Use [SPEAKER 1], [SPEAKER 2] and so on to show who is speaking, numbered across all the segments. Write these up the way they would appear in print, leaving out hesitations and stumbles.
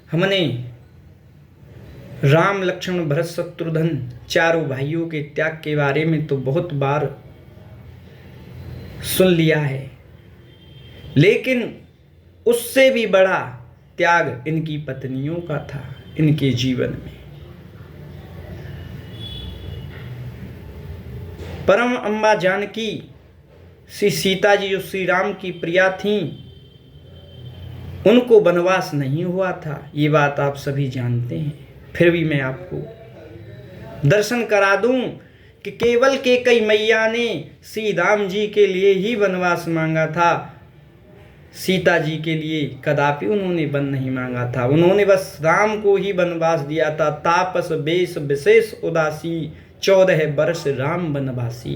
[SPEAKER 1] हमने राम लक्ष्मण भरत शत्रुघ्न चारों भाइयों के त्याग के बारे में तो बहुत बार सुन लिया है, लेकिन उससे भी बड़ा त्याग इनकी पत्नियों का था इनके जीवन में। परम अम्बा जानकी श्री सीता जी जो श्री राम की प्रिया थीं, उनको वनवास नहीं हुआ था, ये बात आप सभी जानते हैं। फिर भी मैं आपको दर्शन करा दूं कि केवल कैकेयी मैया ने श्री राम जी के लिए ही वनवास मांगा था, सीता जी के लिए कदापि उन्होंने वन नहीं मांगा था। उन्होंने बस राम को ही वनवास दिया था। तापस बेश विशेष उदासी, 14 वर्ष राम वनवासी।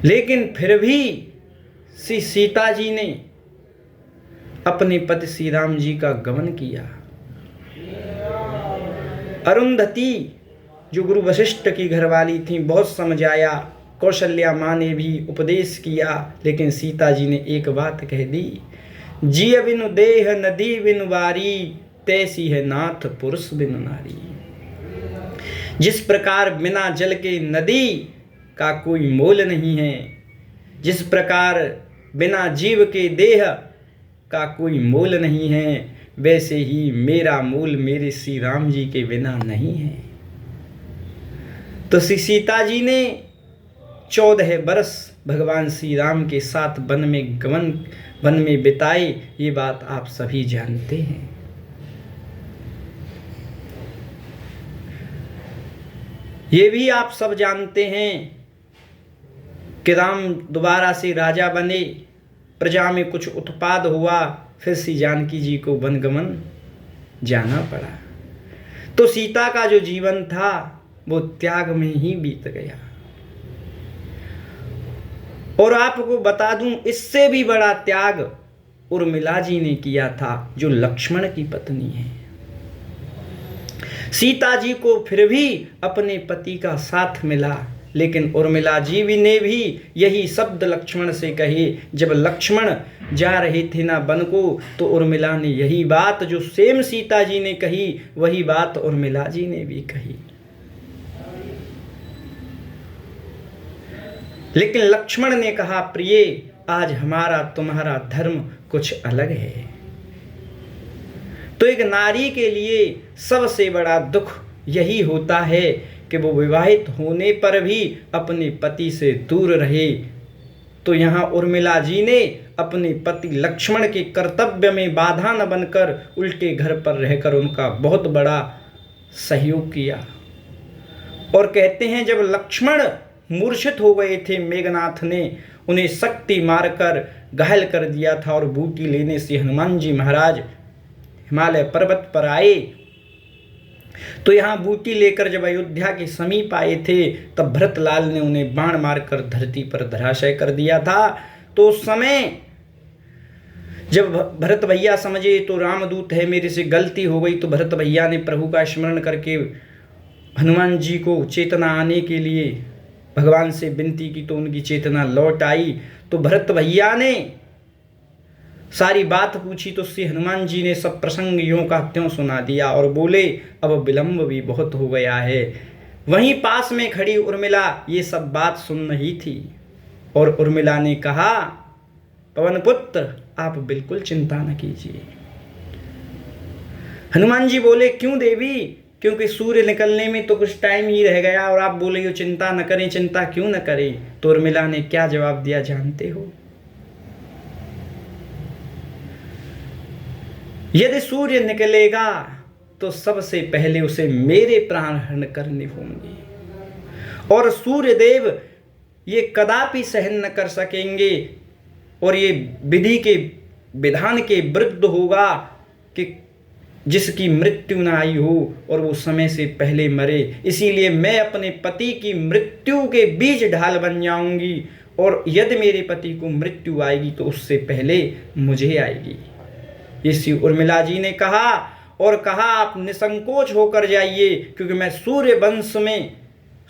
[SPEAKER 1] लेकिन फिर भी श्री सीता जी ने अपने पति श्री राम जी का गमन किया। अरुंधति जो गुरु वशिष्ठ की घरवाली थी, बहुत समझाया, कौशल्या माँ ने भी उपदेश किया, लेकिन सीता जी ने एक बात कह दी, जिय बिनु देह नदी बिनु वारी, तैसी है नाथ पुरुष बिनु नारी। जिस प्रकार बिना जल के नदी का कोई मोल नहीं है, जिस प्रकार बिना जीव के देह का कोई मोल नहीं है, वैसे ही मेरा मोल मेरे श्री राम जी के बिना नहीं है। तो श्री सीता जी ने 14 वर्ष भगवान श्री राम के साथ वन में बिताए, ये बात आप सभी जानते हैं। ये भी आप सब जानते हैं कि राम दोबारा से राजा बने, प्रजा में कुछ उत्पाद हुआ, फिर श्री जानकी जी को वनगमन जाना पड़ा। तो सीता का जो जीवन था वो त्याग में ही बीत गया। और आपको बता दूं, इससे भी बड़ा त्याग उर्मिला जी ने किया था, जो लक्ष्मण की पत्नी है। सीता जी को फिर भी अपने पति का साथ मिला, लेकिन उर्मिला जी ने भी यही शब्द लक्ष्मण से कहे। जब लक्ष्मण जा रहे थे ना वन को, तो उर्मिला ने यही बात जो सेम सीता जी ने कही, वही बात उर्मिला जी ने भी कही। लेकिन लक्ष्मण ने कहा, प्रिय, आज हमारा तुम्हारा धर्म कुछ अलग है। तो एक नारी के लिए सबसे बड़ा दुख यही होता है कि वो विवाहित होने पर भी अपने पति से दूर रहे। तो यहाँ उर्मिला जी ने अपने पति लक्ष्मण के कर्तव्य में बाधा न बनकर उल्टे घर पर रहकर उनका बहुत बड़ा सहयोग किया। और कहते हैं, जब लक्ष्मण मूर्छित हो गए थे, मेघनाथ ने उन्हें शक्ति मारकर घायल कर दिया था, और बूटी लेने से हनुमान जी महाराज हिमालय पर्वत पर आए। तो यहाँ बूटी लेकर जब अयोध्या के समीप आए थे, तब भरतलाल ने उन्हें बाण मारकर धरती पर धराशय कर दिया था। तो उस समय जब भरत भैया समझे तो रामदूत है, मेरे से गलती हो गई, तो भरत भैया ने प्रभु का स्मरण करके हनुमान जी को चेतना आने के लिए भगवान से विनती की, तो उनकी चेतना लौट आई। तो भरत भैया ने सारी बात पूछी, तो श्री हनुमान जी ने सब प्रसंग यों का त्यों सुना दिया और बोले, अब विलंब भी बहुत हो गया है। वहीं पास में खड़ी उर्मिला ये सब बात सुन रही थी, और उर्मिला ने कहा, पवन पुत्र, आप बिल्कुल चिंता न कीजिए। हनुमान जी बोले, क्यों देवी? क्योंकि सूर्य निकलने में तो कुछ टाइम ही रह गया, और आप बोले हो चिंता न करें, चिंता क्यों न करें? तो उर्मिला ने क्या जवाब दिया जानते हो? यदि सूर्य निकलेगा तो सबसे पहले उसे मेरे प्राण हरण करने होंगे, और सूर्य देव ये कदापि सहन न कर सकेंगे, और ये विधि के विधान के विरुद्ध होगा कि जिसकी मृत्यु न आई हो और वो समय से पहले मरे। इसीलिए मैं अपने पति की मृत्यु के बीज ढाल बन जाऊंगी, और यदि मेरे पति को मृत्यु आएगी तो उससे पहले मुझे आएगी। इसी उर्मिला जी ने कहा, और कहा, आप निसंकोच होकर जाइए, क्योंकि मैं सूर्य वंश में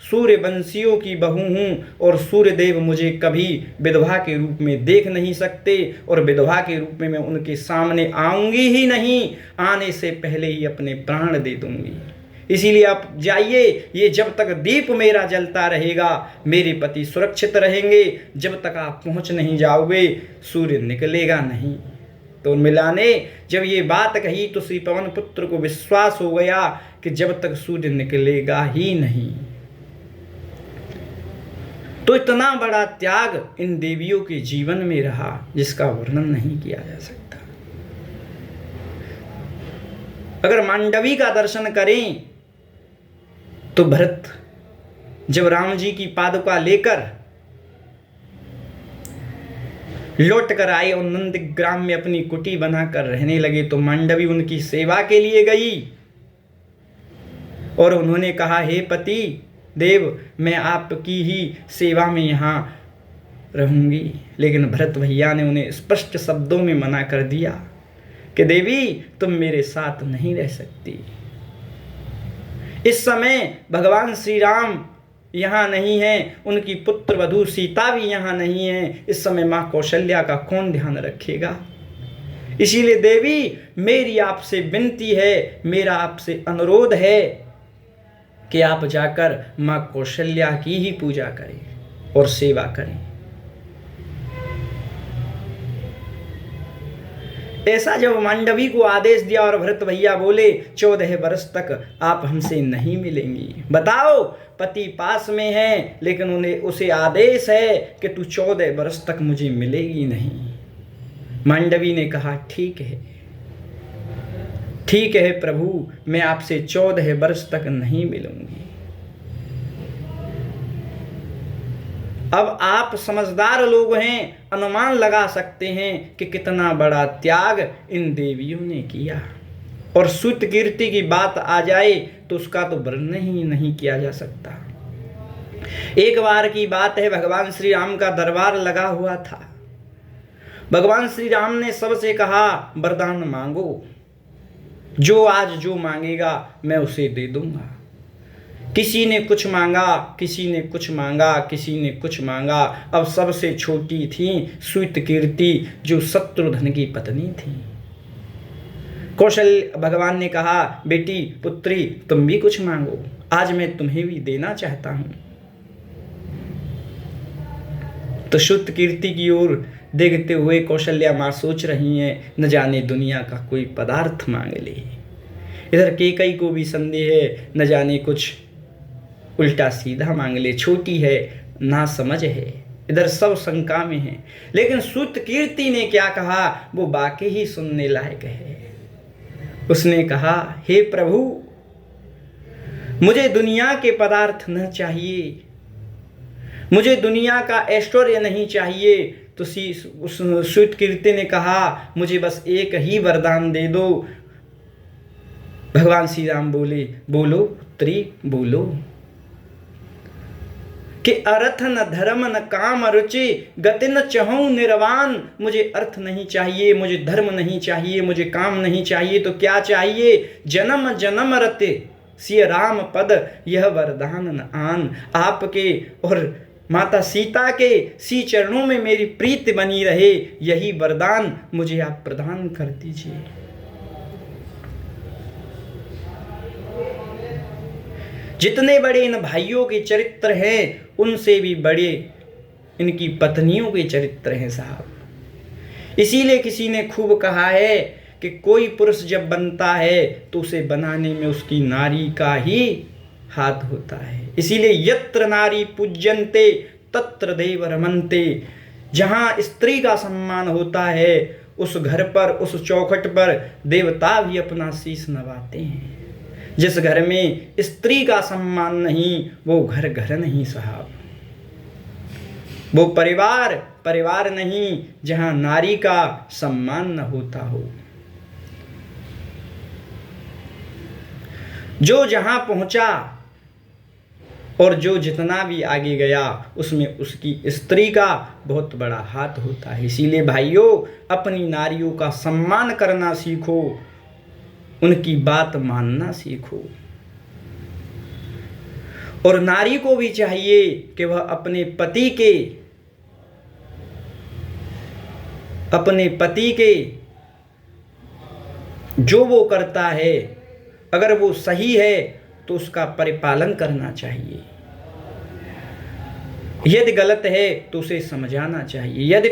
[SPEAKER 1] सूर्यवंशियों की बहू हूँ और सूर्यदेव मुझे कभी विधवा के रूप में देख नहीं सकते और विधवा के रूप में मैं उनके सामने आऊंगी ही नहीं, आने से पहले ही अपने प्राण दे दूंगी। इसीलिए आप जाइए, ये जब तक दीप मेरा जलता रहेगा मेरे पति सुरक्षित रहेंगे, जब तक आप पहुंच नहीं जाओगे सूर्य निकलेगा नहीं। तो उर्मिला ने जब ये बात कही तो श्री पवन पुत्र को विश्वास हो गया कि जब तक सूर्य निकलेगा ही नहीं। तो इतना बड़ा त्याग इन देवियों के जीवन में रहा जिसका वर्णन नहीं किया जा सकता। अगर मांडवी का दर्शन करें तो भरत जब राम जी की पादुका लेकर लौट कर आए और नंदग्राम में अपनी कुटी बनाकर रहने लगे तो मांडवी उनकी सेवा के लिए गई और उन्होंने कहा, हे पति देव, मैं आपकी ही सेवा में यहाँ रहूंगी। लेकिन भरत भैया ने उन्हें स्पष्ट शब्दों में मना कर दिया कि देवी तुम मेरे साथ नहीं रह सकती। इस समय भगवान श्री राम यहाँ नहीं है, उनकी पुत्र वधू सीता भी यहाँ नहीं है, इस समय माँ कौशल्या का कौन ध्यान रखेगा। इसीलिए देवी मेरी आपसे विनती है, मेरा आपसे अनुरोध है कि आप जाकर माँ कौशल्या की ही पूजा करें और सेवा करें। ऐसा जब मांडवी को आदेश दिया और भरत भैया बोले 14 वर्ष तक आप हमसे नहीं मिलेंगी। बताओ, पति पास में है लेकिन उन्हें उसे आदेश है कि तू 14 वर्ष तक मुझे मिलेगी नहीं। मांडवी ने कहा, ठीक है प्रभु, मैं आपसे 14 वर्ष तक नहीं मिलूंगी। अब आप समझदार लोग हैं, अनुमान लगा सकते हैं कि कितना बड़ा त्याग इन देवियों ने किया। और सुत कीर्ति की बात आ जाए तो उसका तो वर्णन ही नहीं किया जा सकता। एक बार की बात है, भगवान श्री राम का दरबार लगा हुआ था। भगवान श्री राम ने सबसे कहा, वरदान मांगो, जो आज जो मांगेगा मैं उसे दे दूंगा। किसी ने कुछ मांगा, किसी ने कुछ मांगा, किसी ने कुछ मांगा। अब सबसे छोटी थी सुत कीर्ति, जो शत्रुघ्न की पत्नी थी। कौशल भगवान ने कहा, बेटी पुत्री तुम भी कुछ मांगो, आज मैं तुम्हें भी देना चाहता हूं। तो सुत कीर्ति की ओर देखते हुए कौशल्या माँ सोच रही हैं, न जाने दुनिया का कोई पदार्थ मांग ले। इधर केकई को भी संदेह है, न जाने कुछ उल्टा सीधा मांग ले, छोटी है ना समझ है। इधर सब शंका में है। लेकिन सुत कीर्ति ने क्या कहा वो वाकई ही सुनने लायक है। उसने कहा, हे प्रभु, मुझे दुनिया के पदार्थ न चाहिए, मुझे दुनिया का ऐश्वर्य नहीं चाहिए। तो उस सुत कीर्ति ने कहा, मुझे बस एक ही वरदान दे दो। भगवान श्री राम बोले, बोलो पुत्री बोलो, कि अर्थ न धर्म न काम रुचि, गति न चहूं निर्वाण। मुझे अर्थ नहीं चाहिए, मुझे धर्म नहीं चाहिए, मुझे काम नहीं चाहिए, तो क्या चाहिए? जन्म जन्म रते सिय राम पद, यह वरदान न आन। आपके और माता सीता के सी चरणों में मेरी प्रीति बनी रहे, यही वरदान मुझे आप प्रदान कर दीजिए। जितने बड़े इन भाइयों के चरित्र हैं उनसे भी बड़े इनकी पत्नियों के चरित्र हैं साहब। इसीलिए किसी ने खूब कहा है कि कोई पुरुष जब बनता है तो उसे बनाने में उसकी नारी का ही हाथ होता है। इसीलिए यत्र नारी पूज्यन्ते तत्र देव रमन्ते। जहाँ स्त्री का सम्मान होता है उस घर पर, उस चौखट पर देवता भी अपना शीश नवाते हैं। जिस घर में स्त्री का सम्मान नहीं वो घर घर नहीं साहब, वो परिवार परिवार नहीं जहां नारी का सम्मान न होता हो। जो जहां पहुंचा और जो जितना भी आगे गया उसमें उसकी स्त्री का बहुत बड़ा हाथ होता है। इसीलिए भाइयों, अपनी नारियों का सम्मान करना सीखो, उनकी बात मानना सीखो। और नारी को भी चाहिए कि वह अपने पति के जो वो करता है, अगर वो सही है तो उसका परिपालन करना चाहिए, यदि गलत है तो उसे समझाना चाहिए। यदि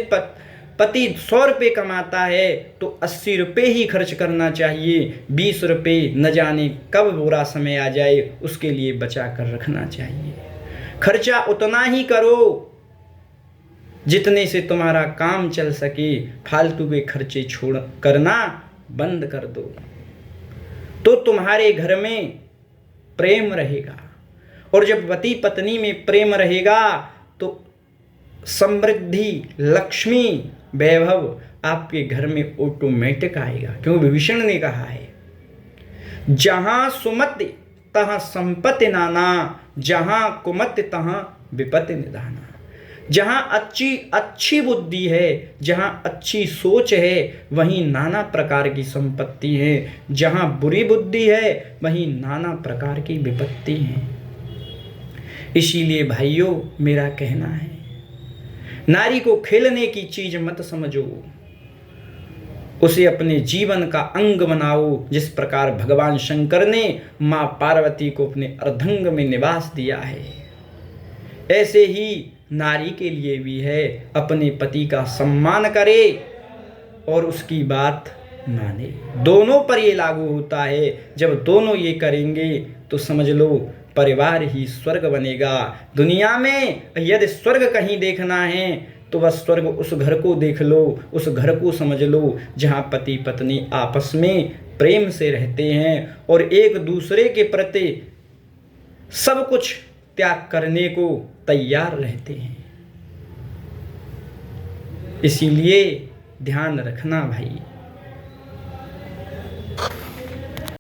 [SPEAKER 1] पति 100 रुपये कमाता है तो 80 रुपये ही खर्च करना चाहिए, 20 रुपये न जाने कब बुरा समय आ जाए उसके लिए बचा कर रखना चाहिए। खर्चा उतना ही करो जितने से तुम्हारा काम चल सके, फालतू के खर्चे छोड़ करना बंद कर दो, तो तुम्हारे घर में प्रेम रहेगा। और जब पति पत्नी में प्रेम रहेगा तो समृद्धि, लक्ष्मी, वैभव आपके घर में ऑटोमेटिक आएगा। क्योंकि विभीषण ने कहा है, जहां सुमति तहां संपत्ति नाना, जहां कुमति तहां विपत्ति निधाना। जहां अच्छी बुद्धि है, जहां अच्छी सोच है, वहीं नाना प्रकार की संपत्ति है। जहां बुरी बुद्धि है वहीं नाना प्रकार की विपत्ति है। इसीलिए भाइयों, मेरा कहना है, नारी को खेलने की चीज मत समझो, उसे अपने जीवन का अंग बनाओ। जिस प्रकार भगवान शंकर ने मां पार्वती को अपने अर्धांग में निवास दिया है, ऐसे ही नारी के लिए भी है, अपने पति का सम्मान करे और उसकी बात माने। दोनों पर ये लागू होता है। जब दोनों ये करेंगे तो समझ लो परिवार ही स्वर्ग बनेगा। दुनिया में यदि स्वर्ग कहीं देखना है तो बस स्वर्ग उस घर को देख लो, उस घर को समझ लो जहां पति पत्नी आपस में प्रेम से रहते हैं और एक दूसरे के प्रति सब कुछ त्याग करने को तैयार रहते हैं। इसीलिए ध्यान रखना भाई,